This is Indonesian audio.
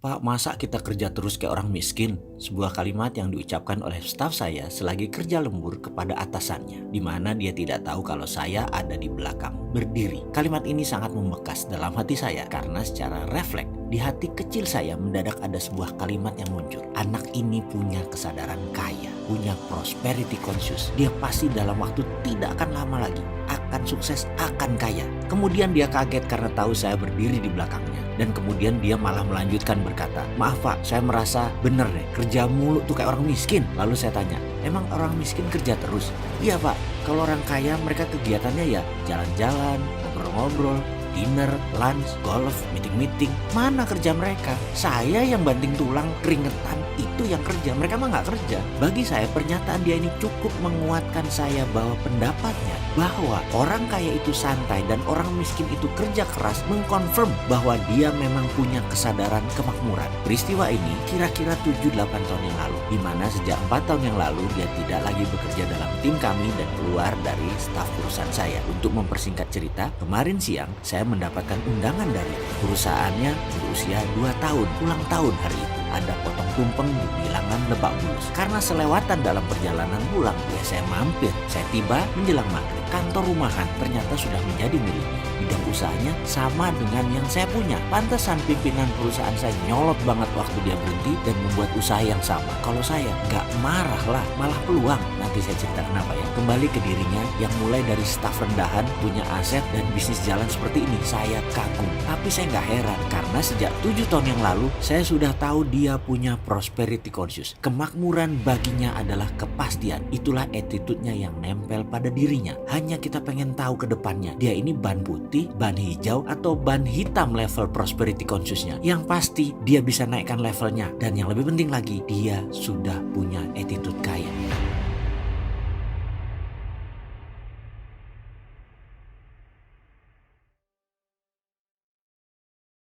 "Pak, masa kita kerja terus kayak orang miskin?" Sebuah kalimat yang diucapkan oleh staf saya selagi kerja lembur kepada atasannya, di mana dia tidak tahu kalau saya ada di belakang berdiri. Kalimat ini sangat membekas dalam hati saya karena secara refleks di hati kecil saya mendadak ada sebuah kalimat yang muncul. Anak ini punya kesadaran kaya, punya prosperity conscious. Dia pasti dalam waktu tidak akan lama lagi akan sukses, akan kaya. Kemudian dia kaget karena tahu saya berdiri di belakangnya. Dan kemudian dia malah melanjutkan berkata, "Maaf Pak, saya merasa bener deh, kerja mulu tuh kayak orang miskin." Lalu saya tanya, "Emang orang miskin kerja terus?" "Iya Pak, kalau orang kaya mereka kegiatannya ya jalan-jalan, ngobrol-ngobrol, dinner, lunch, golf, meeting-meeting. Mana kerja mereka? Saya yang banting tulang, keringetan, itu yang kerja. Mereka mah nggak kerja." Bagi saya pernyataan dia ini cukup menguatkan saya bahwa pendapatnya bahwa orang kaya itu santai dan orang miskin itu kerja keras mengkonfirm bahwa dia memang punya kesadaran kemakmuran. Peristiwa ini kira-kira 7-8 tahun yang lalu, di mana sejak 4 tahun yang lalu dia tidak lagi bekerja dalam tim kami dan keluar dari staf perusahaan saya. Untuk mempersingkat cerita, kemarin siang saya mendapatkan undangan dari perusahaannya berusia 2 tahun, ulang tahun hari itu. Ada potong tumpeng di bilangan Lebak Bulus. Karena selewatan dalam perjalanan pulang, ya saya mampir. Saya tiba menjelang maghrib. Kantor rumahan ternyata sudah menjadi miliknya. Bidang usahanya sama dengan yang saya punya. Pantesan pimpinan perusahaan saya nyolot banget waktu dia berhenti dan membuat usaha yang sama. Kalau saya nggak marah lah, malah peluang. Nanti saya cerita kenapa ya. Kembali ke dirinya yang mulai dari staf rendahan, punya aset dan bisnis jalan seperti ini. Saya kagum. Tapi saya nggak heran karena sejak 7 tahun yang lalu saya sudah tahu dia punya prosperity conscious. Kemakmuran baginya adalah kepastian. Itulah attitude-nya yang nempel pada dirinya. Hanya kita pengen tahu ke depannya, dia ini ban putih, ban hijau, atau ban hitam level prosperity conscious-nya. Yang pasti dia bisa naikkan levelnya. Dan yang lebih penting lagi, dia sudah punya attitude kaya.